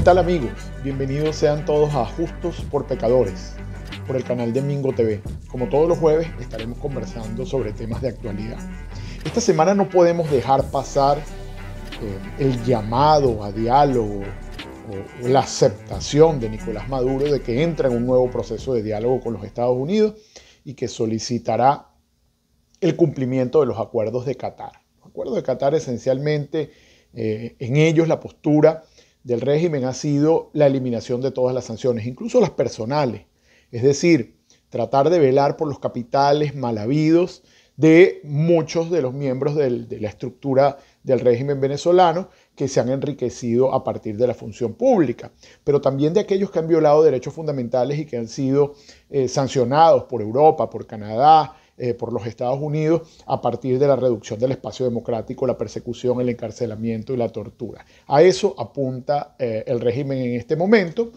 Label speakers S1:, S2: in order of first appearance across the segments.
S1: ¿Qué tal, amigos? Bienvenidos sean todos a Justos por Pecadores, por el canal de Mingo TV. Como todos los jueves estaremos conversando sobre temas de actualidad. Esta semana no podemos dejar pasar el llamado a diálogo o la aceptación de Nicolás Maduro de que entra en un nuevo proceso de diálogo con los Estados Unidos y que solicitará el cumplimiento de los acuerdos de Qatar. Los acuerdos de Qatar esencialmente, en ellos la postura del régimen ha sido la eliminación de todas las sanciones, incluso las personales. Es decir, tratar de velar por los capitales mal habidos de muchos de los miembros de la estructura del régimen venezolano que se han enriquecido a partir de la función pública, pero también de aquellos que han violado derechos fundamentales y que han sido sancionados por Europa, por Canadá, por los Estados Unidos a partir de la reducción del espacio democrático, la persecución, el encarcelamiento y la tortura. A eso apunta el régimen en este momento.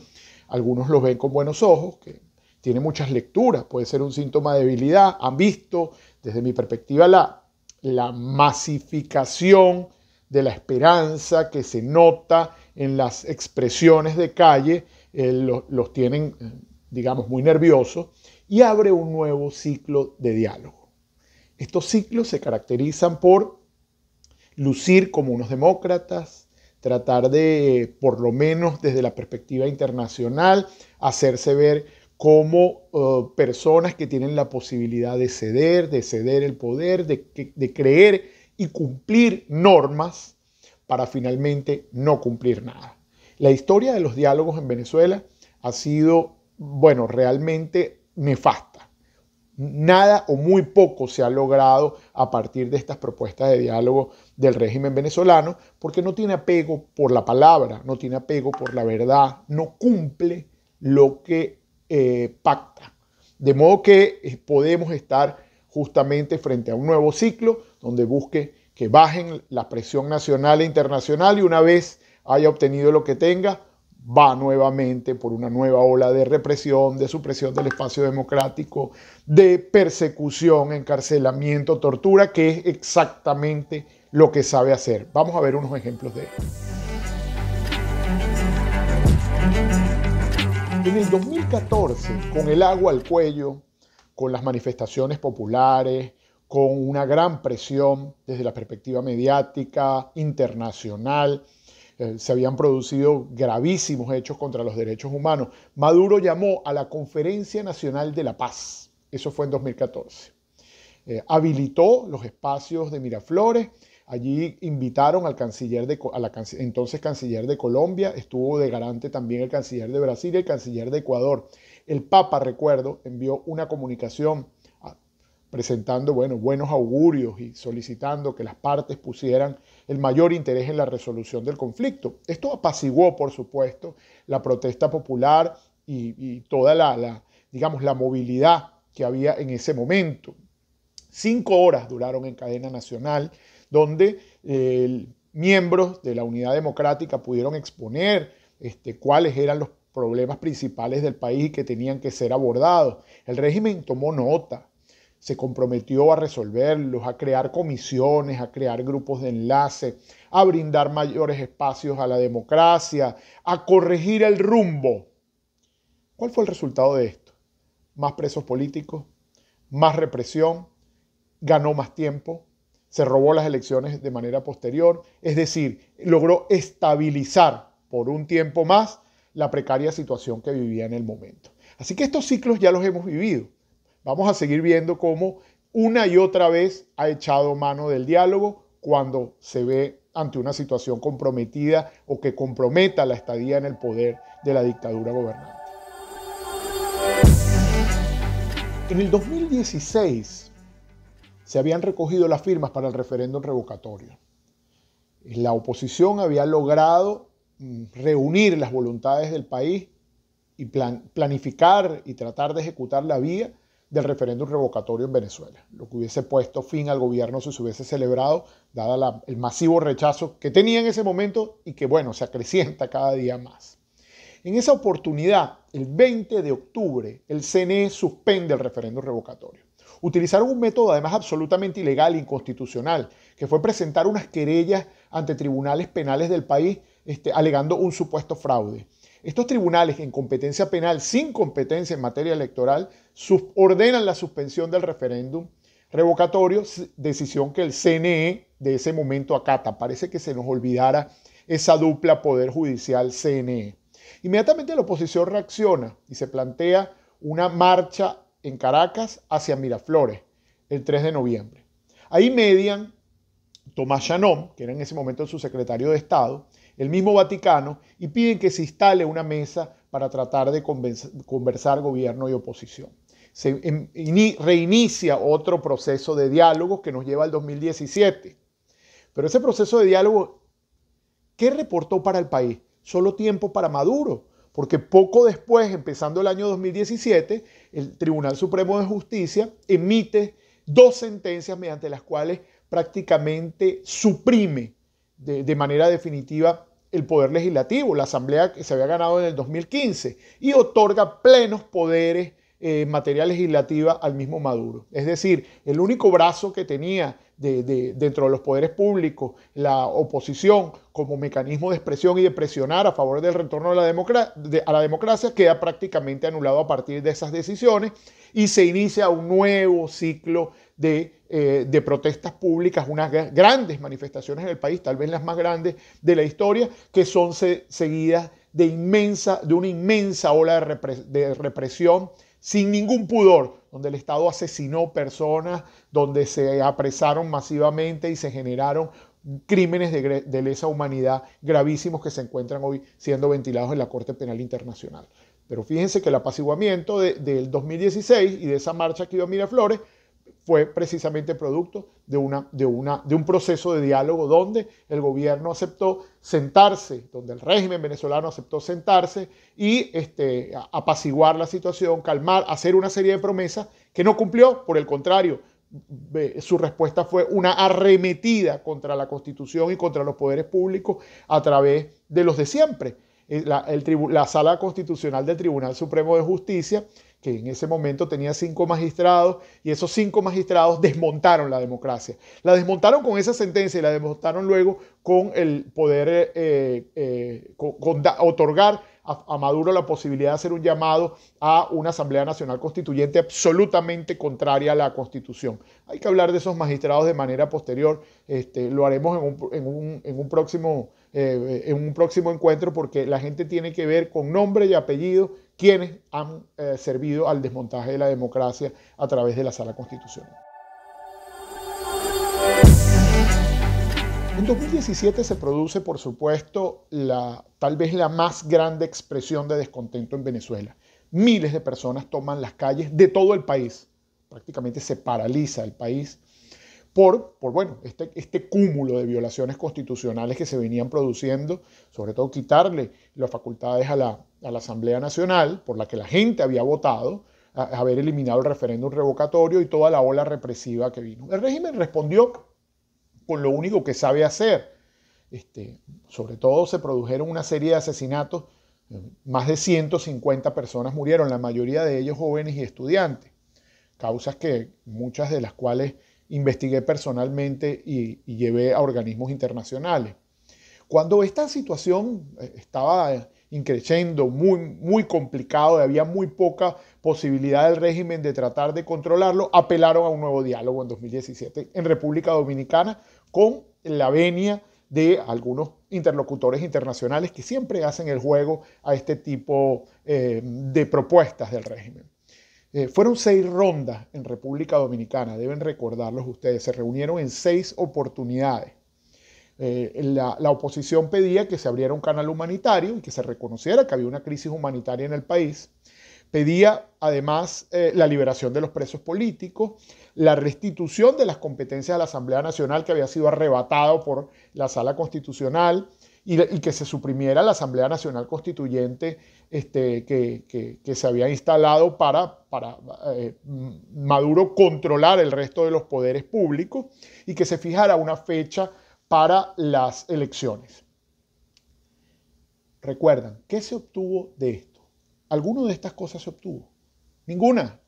S1: Algunos lo ven con buenos ojos, que tiene muchas lecturas, puede ser un síntoma de debilidad. Han visto, desde mi perspectiva, la masificación de la esperanza que se nota en las expresiones de calle, los tienen, digamos, muy nerviosos, y abre un nuevo ciclo de diálogo. Estos ciclos se caracterizan por lucir como unos demócratas, tratar de, por lo menos desde la perspectiva internacional, hacerse ver como personas que tienen la posibilidad de ceder el poder, de creer y cumplir normas para finalmente no cumplir nada. La historia de los diálogos en Venezuela ha sido, bueno, realmente nefasta. Nada o muy poco se ha logrado a partir de estas propuestas de diálogo del régimen venezolano porque no tiene apego por la palabra, no tiene apego por la verdad, no cumple lo que pacta. De modo que podemos estar justamente frente a un nuevo ciclo donde busque que bajen la presión nacional e internacional y una vez haya obtenido lo que tenga, va nuevamente por una nueva ola de represión, de supresión del espacio democrático, de persecución, encarcelamiento, tortura, que es exactamente lo que sabe hacer. Vamos a ver unos ejemplos de esto. En el 2014, con el agua al cuello, con las manifestaciones populares, con una gran presión desde la perspectiva mediática, internacional, se habían producido gravísimos hechos contra los derechos humanos. Maduro llamó a la Conferencia Nacional de la Paz. Eso fue en 2014. Habilitó los espacios de Miraflores. Allí invitaron al entonces canciller de Colombia. Estuvo de garante también el canciller de Brasil y el canciller de Ecuador. El Papa, recuerdo, envió una comunicación presentando buenos augurios y solicitando que las partes pusieran el mayor interés en la resolución del conflicto. Esto apaciguó, por supuesto, la protesta popular y toda la movilidad que había en ese momento. 5 horas duraron en cadena nacional, donde miembros de la Unidad Democrática pudieron exponer cuáles eran los problemas principales del país y que tenían que ser abordados. El régimen tomó nota, se comprometió a resolverlos, a crear comisiones, a crear grupos de enlace, a brindar mayores espacios a la democracia, a corregir el rumbo. ¿Cuál fue el resultado de esto? Más presos políticos, más represión, ganó más tiempo, se robó las elecciones de manera posterior, es decir, logró estabilizar por un tiempo más la precaria situación que vivía en el momento. Así que estos ciclos ya los hemos vivido. Vamos a seguir viendo cómo una y otra vez ha echado mano del diálogo cuando se ve ante una situación comprometida o que comprometa la estadía en el poder de la dictadura gobernante. En el 2016 se habían recogido las firmas para el referéndum revocatorio. La oposición había logrado reunir las voluntades del país y planificar y tratar de ejecutar la vía del referéndum revocatorio en Venezuela, lo que hubiese puesto fin al gobierno si se hubiese celebrado, dada el masivo rechazo que tenía en ese momento y que, se acrecienta cada día más. En esa oportunidad, el 20 de octubre, el CNE suspende el referéndum revocatorio. Utilizaron un método además absolutamente ilegal e inconstitucional, que fue presentar unas querellas ante tribunales penales del país alegando un supuesto fraude. Estos tribunales en competencia penal, sin competencia en materia electoral, ordenan la suspensión del referéndum revocatorio, decisión que el CNE de ese momento acata. Parece que se nos olvidara esa dupla poder judicial-CNE. Inmediatamente la oposición reacciona y se plantea una marcha en Caracas hacia Miraflores el 3 de noviembre. Ahí median Tomás Chanón, que era en ese momento el subsecretario de Estado, el mismo Vaticano, y piden que se instale una mesa para tratar de conversar gobierno y oposición. Se reinicia otro proceso de diálogo que nos lleva al 2017. Pero ese proceso de diálogo, ¿qué reportó para el país? Solo tiempo para Maduro, porque poco después, empezando el año 2017, el Tribunal Supremo de Justicia emite 2 sentencias mediante las cuales prácticamente suprime de manera definitiva el poder legislativo, la asamblea que se había ganado en el 2015, y otorga plenos poderes en materia legislativa al mismo Maduro. Es decir, el único brazo que tenía dentro de los poderes públicos la oposición como mecanismo de expresión y de presionar a favor del retorno a la democracia queda prácticamente anulado a partir de esas decisiones y se inicia un nuevo ciclo de protestas públicas, unas grandes manifestaciones en el país, tal vez las más grandes de la historia, que son seguidas de una inmensa ola de represión sin ningún pudor, donde el Estado asesinó personas, donde se apresaron masivamente y se generaron crímenes de lesa humanidad gravísimos que se encuentran hoy siendo ventilados en la Corte Penal Internacional. Pero fíjense que el apaciguamiento del 2016 y de esa marcha que iba a Miraflores fue precisamente producto de un proceso de diálogo donde el gobierno aceptó sentarse, donde el régimen venezolano aceptó sentarse y apaciguar la situación, calmar, hacer una serie de promesas que no cumplió. Por el contrario, su respuesta fue una arremetida contra la Constitución y contra los poderes públicos a través de los de siempre. La Sala Constitucional del Tribunal Supremo de Justicia, que en ese momento tenía 5 magistrados, y esos 5 magistrados desmontaron la democracia. La desmontaron con esa sentencia y la desmontaron luego con el poder otorgar a Maduro la posibilidad de hacer un llamado a una Asamblea Nacional Constituyente absolutamente contraria a la Constitución. Hay que hablar de esos magistrados de manera posterior. Lo haremos en un próximo encuentro, porque la gente tiene que ver con nombre y apellido quienes han servido al desmontaje de la democracia a través de la Sala Constitucional. En 2017 se produce, por supuesto, tal vez la más grande expresión de descontento en Venezuela. Miles de personas toman las calles de todo el país. Prácticamente se paraliza el país por este cúmulo de violaciones constitucionales que se venían produciendo, sobre todo quitarle las facultades a la Asamblea Nacional, por la que la gente había votado, haber eliminado el referéndum revocatorio y toda la ola represiva que vino. El régimen respondió con lo único que sabe hacer. Sobre todo se produjeron una serie de asesinatos, más de 150 personas murieron, la mayoría de ellos jóvenes y estudiantes, causas que muchas de las cuales investigué personalmente y llevé a organismos internacionales. Cuando esta situación estaba increciendo, muy complicado, había muy poca posibilidad del régimen de tratar de controlarlo, apelaron a un nuevo diálogo en 2017 en República Dominicana con la venia de algunos interlocutores internacionales que siempre hacen el juego a este tipo de propuestas del régimen. Fueron 6 rondas en República Dominicana, deben recordarlos ustedes, se reunieron en 6 oportunidades. La oposición pedía que se abriera un canal humanitario y que se reconociera que había una crisis humanitaria en el país. Pedía además la liberación de los presos políticos, la restitución de las competencias de la Asamblea Nacional que había sido arrebatado por la Sala Constitucional y que se suprimiera la Asamblea Nacional Constituyente que se había instalado para Maduro controlar el resto de los poderes públicos y que se fijara una fecha para las elecciones. Recuerdan, ¿qué se obtuvo de esto? ¿Alguna de estas cosas se obtuvo? Ninguna.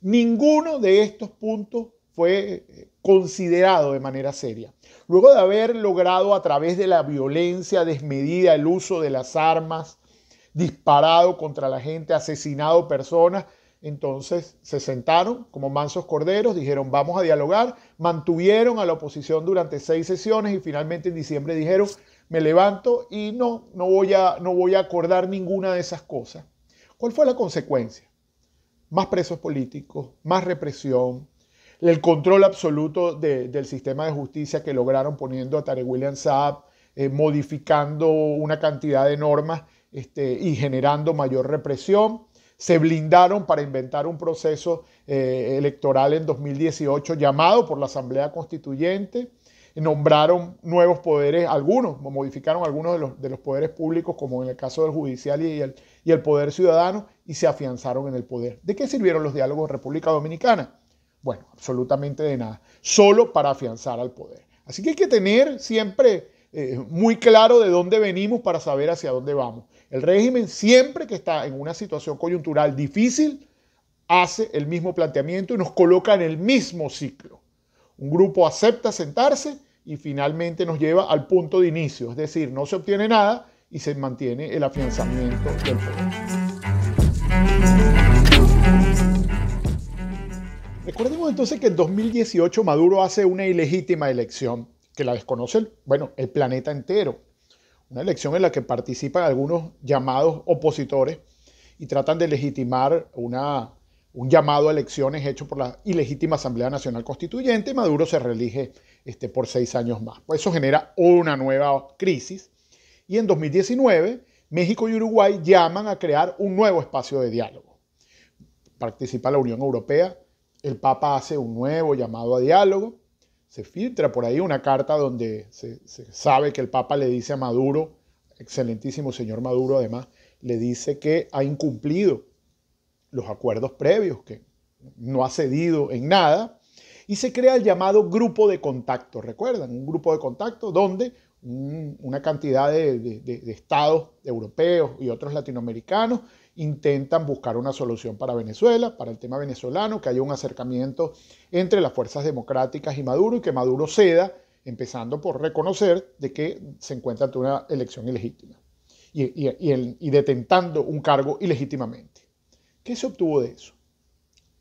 S1: Ninguno de estos puntos fue considerado de manera seria. Luego de haber logrado a través de la violencia desmedida, el uso de las armas, disparado contra la gente, asesinado personas, entonces se sentaron como mansos corderos, dijeron vamos a dialogar, mantuvieron a la oposición durante 6 sesiones y finalmente en diciembre dijeron me levanto y no voy a acordar ninguna de esas cosas. ¿Cuál fue la consecuencia? Más presos políticos, más represión, el control absoluto del sistema de justicia que lograron poniendo a Tarek William Saab, modificando una cantidad de normas y generando mayor represión. Se blindaron para inventar un proceso electoral en 2018 llamado por la Asamblea Constituyente. Nombraron nuevos poderes, modificaron algunos de los poderes públicos, como en el caso del judicial y el poder ciudadano, y se afianzaron en el poder. ¿De qué sirvieron los diálogos en República Dominicana? Bueno, absolutamente de nada, solo para afianzar al poder. Así que hay que tener siempre muy claro de dónde venimos para saber hacia dónde vamos. El régimen, siempre que está en una situación coyuntural difícil, hace el mismo planteamiento y nos coloca en el mismo ciclo. Un grupo acepta sentarse y finalmente nos lleva al punto de inicio, es decir, no se obtiene nada y se mantiene el afianzamiento del poder. Recordemos entonces que en 2018 Maduro hace una ilegítima elección que la desconoce el planeta entero. Una elección en la que participan algunos llamados opositores y tratan de legitimar un llamado a elecciones hecho por la ilegítima Asamblea Nacional Constituyente. Maduro se reelige por 6 años más. Pues eso genera una nueva crisis y en 2019 México y Uruguay llaman a crear un nuevo espacio de diálogo. Participa la Unión Europea, el Papa hace un nuevo llamado a diálogo, se filtra por ahí una carta donde se sabe que el Papa le dice a Maduro, excelentísimo señor Maduro además, le dice que ha incumplido los acuerdos previos, que no ha cedido en nada, y se crea el llamado grupo de contacto. ¿Recuerdan? Un grupo de contacto donde una cantidad de estados europeos y otros latinoamericanos intentan buscar una solución para Venezuela, para el tema venezolano, que haya un acercamiento entre las fuerzas democráticas y Maduro y que Maduro ceda, empezando por reconocer de que se encuentra ante una elección ilegítima y detentando un cargo ilegítimamente. ¿Qué se obtuvo de eso?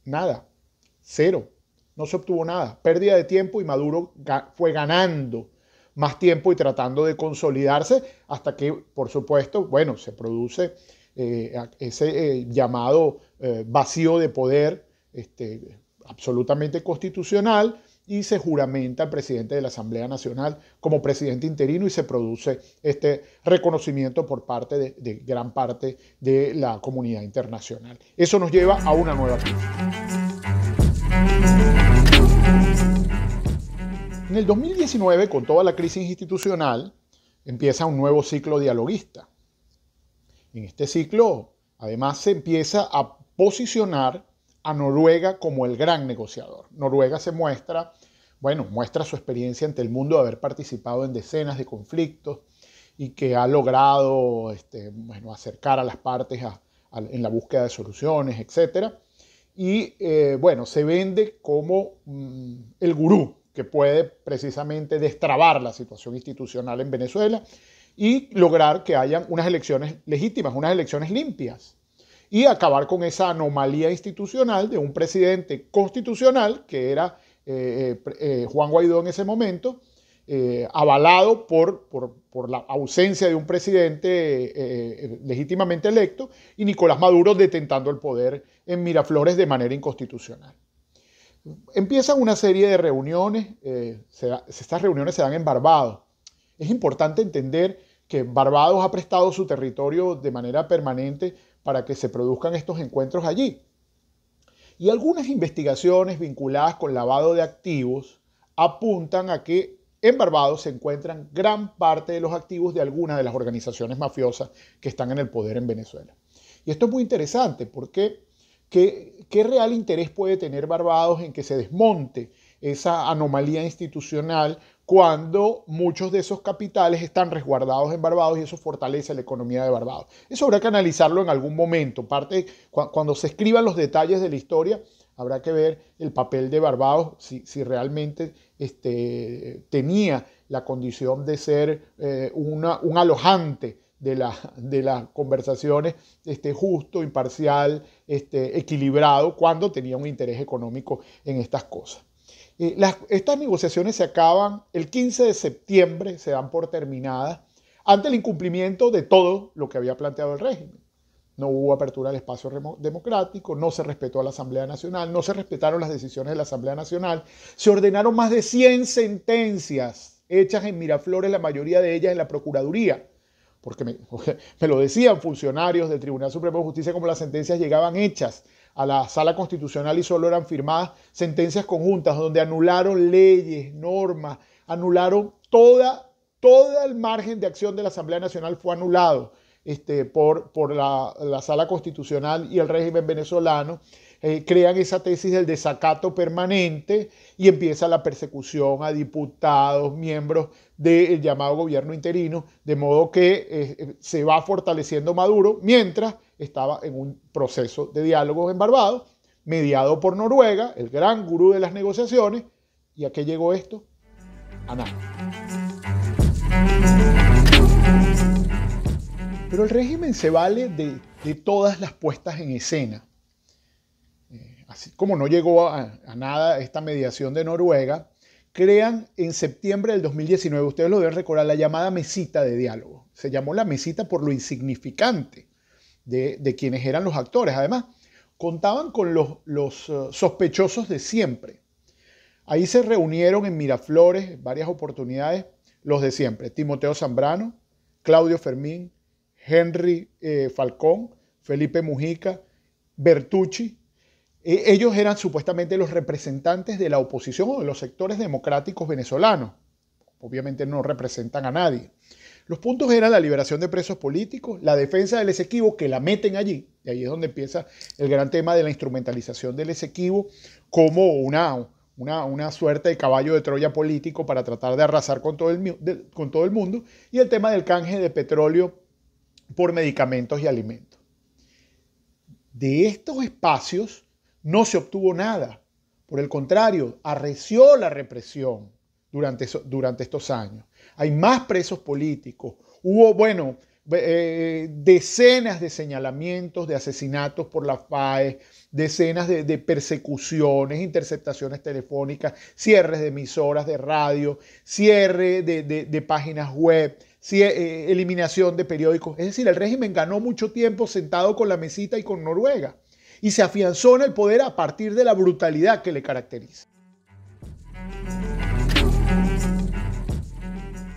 S1: Nada, cero, no se obtuvo nada, pérdida de tiempo y Maduro fue ganando más tiempo y tratando de consolidarse hasta que, por supuesto, se produce ese llamado vacío de poder absolutamente constitucional y se juramenta al presidente de la Asamblea Nacional como presidente interino y se produce este reconocimiento por parte de gran parte de la comunidad internacional. Eso nos lleva a una nueva crisis. En el 2019, con toda la crisis institucional, empieza un nuevo ciclo dialoguista. En este ciclo, además, se empieza a posicionar a Noruega como el gran negociador. Noruega se muestra su experiencia ante el mundo de haber participado en decenas de conflictos y que ha logrado acercar a las partes en la búsqueda de soluciones, etc. Y se vende como el gurú que puede precisamente destrabar la situación institucional en Venezuela y lograr que hayan unas elecciones legítimas, unas elecciones limpias, y acabar con esa anomalía institucional de un presidente constitucional, que era Juan Guaidó en ese momento, avalado por la ausencia de un presidente legítimamente electo, y Nicolás Maduro detentando el poder en Miraflores de manera inconstitucional. Empiezan una serie de reuniones, estas reuniones se dan en Barbados. Es importante entender que Barbados ha prestado su territorio de manera permanente para que se produzcan estos encuentros allí. Y algunas investigaciones vinculadas con lavado de activos apuntan a que en Barbados se encuentran gran parte de los activos de algunas de las organizaciones mafiosas que están en el poder en Venezuela. Y esto es muy interesante porque ¿qué real interés puede tener Barbados en que se desmonte esa anomalía institucional cuando muchos de esos capitales están resguardados en Barbados y eso fortalece la economía de Barbados? Eso habrá que analizarlo en algún momento. Cuando se escriban los detalles de la historia, Habrá que ver el papel de Barbados, si realmente tenía la condición de ser un alojante de las conversaciones, justo, imparcial, equilibrado, cuando tenía un interés económico en estas cosas. Estas negociaciones se acaban el 15 de septiembre, se dan por terminadas, ante el incumplimiento de todo lo que había planteado el régimen. No hubo apertura al espacio democrático, no se respetó a la Asamblea Nacional, no se respetaron las decisiones de la Asamblea Nacional, se ordenaron más de 100 sentencias hechas en Miraflores, la mayoría de ellas en la Procuraduría, porque me lo decían funcionarios del Tribunal Supremo de Justicia, como las sentencias llegaban hechas a la Sala Constitucional y solo eran firmadas sentencias conjuntas donde anularon leyes, normas, anularon todo el margen de acción de la Asamblea Nacional fue anulado por la Sala Constitucional y el régimen venezolano. Crean esa tesis del desacato permanente y empieza la persecución a diputados, miembros del llamado gobierno interino, de modo que se va fortaleciendo Maduro mientras estaba en un proceso de diálogo en Barbados, mediado por Noruega, el gran gurú de las negociaciones. ¿Y a qué llegó esto? A nada. Pero el régimen se vale de todas las puestas en escena. Así como no llegó a nada esta mediación de Noruega, crean en septiembre del 2019, ustedes lo deben recordar, la llamada mesita de diálogo. Se llamó la mesita por lo insignificante de quienes eran los actores. Además, contaban con los sospechosos de siempre. Ahí se reunieron en Miraflores, en varias oportunidades, los de siempre. Timoteo Zambrano, Claudio Fermín, Henry Falcón, Felipe Mujica, Bertucci. Ellos eran supuestamente los representantes de la oposición o de los sectores democráticos venezolanos. Obviamente no representan a nadie. Los puntos eran la liberación de presos políticos, la defensa del Esequibo, que la meten allí, y ahí es donde empieza el gran tema de la instrumentalización del Esequibo como una suerte de caballo de Troya político para tratar de arrasar con todo el mundo, y el tema del canje de petróleo por medicamentos y alimentos. De estos espacios no se obtuvo nada. Por el contrario, arreció la represión durante estos años. Hay más presos políticos. Hubo, decenas de señalamientos de asesinatos por la FAE, decenas de persecuciones, interceptaciones telefónicas, cierres de emisoras de radio, cierre de páginas web, eliminación de periódicos. Es decir, el régimen ganó mucho tiempo sentado con la mesita y con Noruega y se afianzó en el poder a partir de la brutalidad que le caracteriza.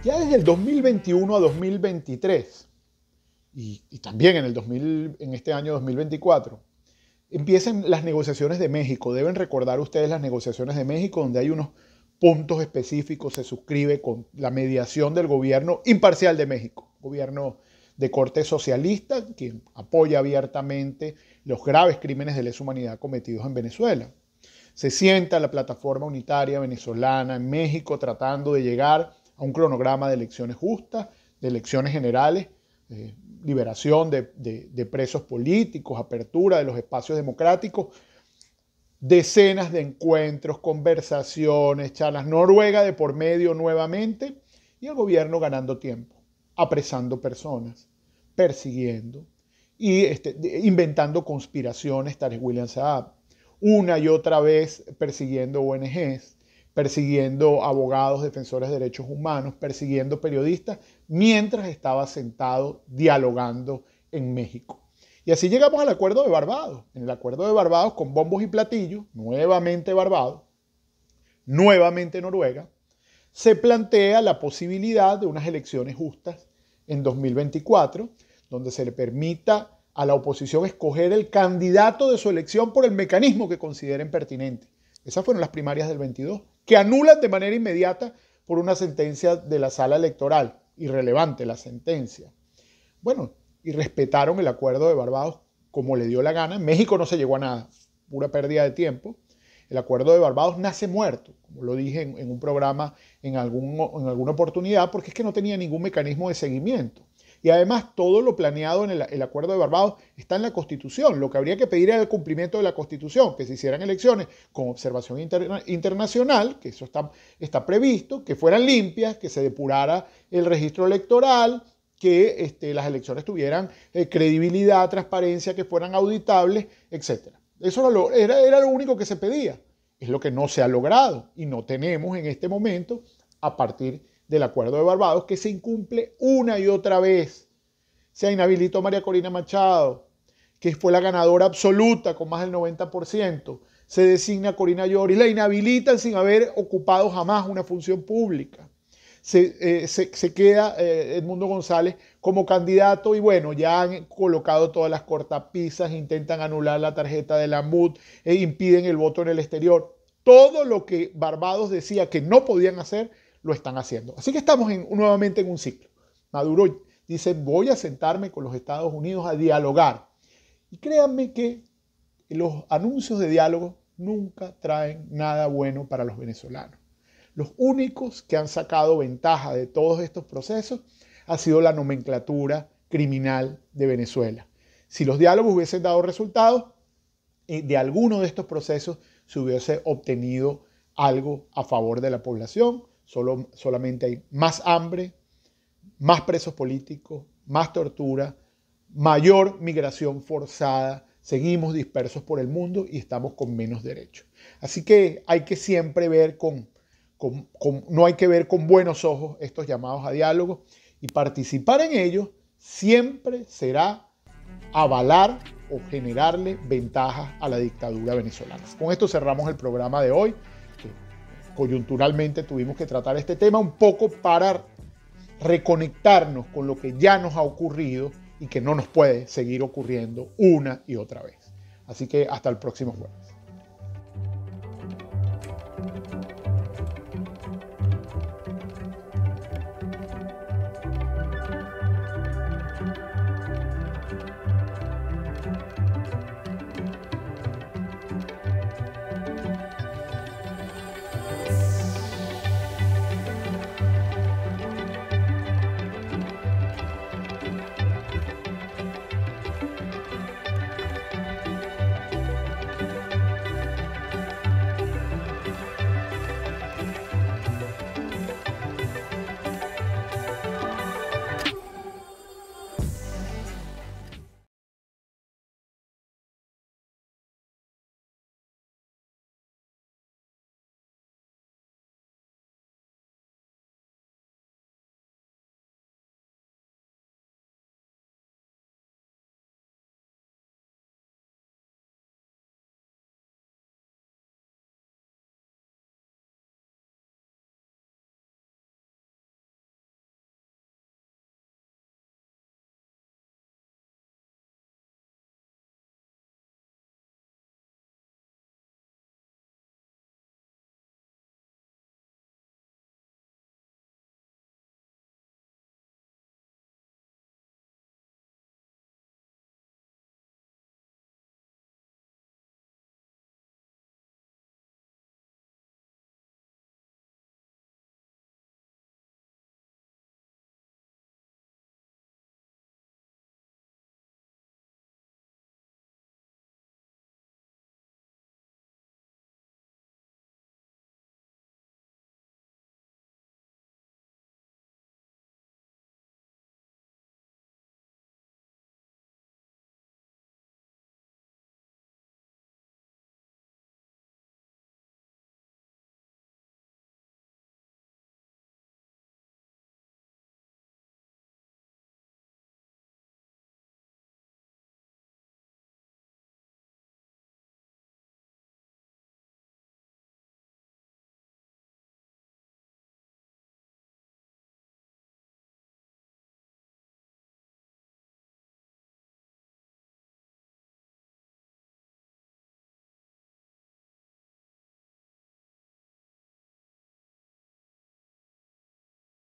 S1: Ya desde el 2021 a 2023 y también en este año 2024 empiezan las negociaciones de México. Deben recordar ustedes las negociaciones de México, donde hay unos puntos específicos, se suscribe con la mediación del gobierno imparcial de México, gobierno de corte socialista, que apoya abiertamente los graves crímenes de lesa humanidad cometidos en Venezuela. Se sienta la plataforma unitaria venezolana en México tratando de llegar a un cronograma de elecciones justas, de elecciones generales, liberación de presos políticos, apertura de los espacios democráticos, decenas de encuentros, conversaciones, charlas, Noruega de por medio nuevamente y el gobierno ganando tiempo, apresando personas, persiguiendo y inventando conspiraciones, Tarek William Saab, una y otra vez persiguiendo ONGs, persiguiendo abogados, defensores de derechos humanos, persiguiendo periodistas, mientras estaba sentado dialogando en México. Y así llegamos al Acuerdo de Barbados. En el Acuerdo de Barbados, con bombos y platillos, nuevamente Barbados, nuevamente Noruega, se plantea la posibilidad de unas elecciones justas en 2024, donde se le permita a la oposición escoger el candidato de su elección por el mecanismo que consideren pertinente. Esas fueron las primarias del 22, que anulan de manera inmediata por una sentencia de la sala electoral. Irrelevante la sentencia. Bueno, y respetaron el Acuerdo de Barbados como le dio la gana. En México no se llegó a nada, pura pérdida de tiempo. El Acuerdo de Barbados nace muerto, como lo dije en un programa en alguna oportunidad, porque es que no tenía ningún mecanismo de seguimiento. Y además todo lo planeado en el Acuerdo de Barbados está en la Constitución. Lo que habría que pedir era el cumplimiento de la Constitución, que se hicieran elecciones con observación internacional, que eso está previsto, que fueran limpias, que se depurara el registro electoral, que las elecciones tuvieran credibilidad, transparencia, que fueran auditables, etc. Eso era lo único que se pedía. Es lo que no se ha logrado y no tenemos en este momento, a partir del Acuerdo de Barbados, que se incumple una y otra vez. Se inhabilitó a María Corina Machado, que fue la ganadora absoluta con más del 90%. Se designa a Corina Lloris, la inhabilitan sin haber ocupado jamás una función pública. Se queda Edmundo González como candidato y bueno, ya han colocado todas las cortapisas, intentan anular la tarjeta de la MUD e impiden el voto en el exterior. Todo lo que Barbados decía que no podían hacer, lo están haciendo. Así que estamos nuevamente en un ciclo. Maduro dice, voy a sentarme con los Estados Unidos a dialogar. Y créanme que los anuncios de diálogo nunca traen nada bueno para los venezolanos. Los únicos que han sacado ventaja de todos estos procesos ha sido la nomenclatura criminal de Venezuela. Si los diálogos hubiesen dado resultados, de alguno de estos procesos se hubiese obtenido algo a favor de la población. Solamente hay más hambre, más presos políticos, más tortura, mayor migración forzada. Seguimos dispersos por el mundo y estamos con menos derechos. Así que hay que siempre ver no hay que ver con buenos ojos estos llamados a diálogo, y participar en ellos siempre será avalar o generarle ventajas a la dictadura venezolana. Con esto cerramos el programa de hoy. Coyunturalmente tuvimos que tratar este tema un poco para reconectarnos con lo que ya nos ha ocurrido y que no nos puede seguir ocurriendo una y otra vez. Así que hasta el próximo jueves.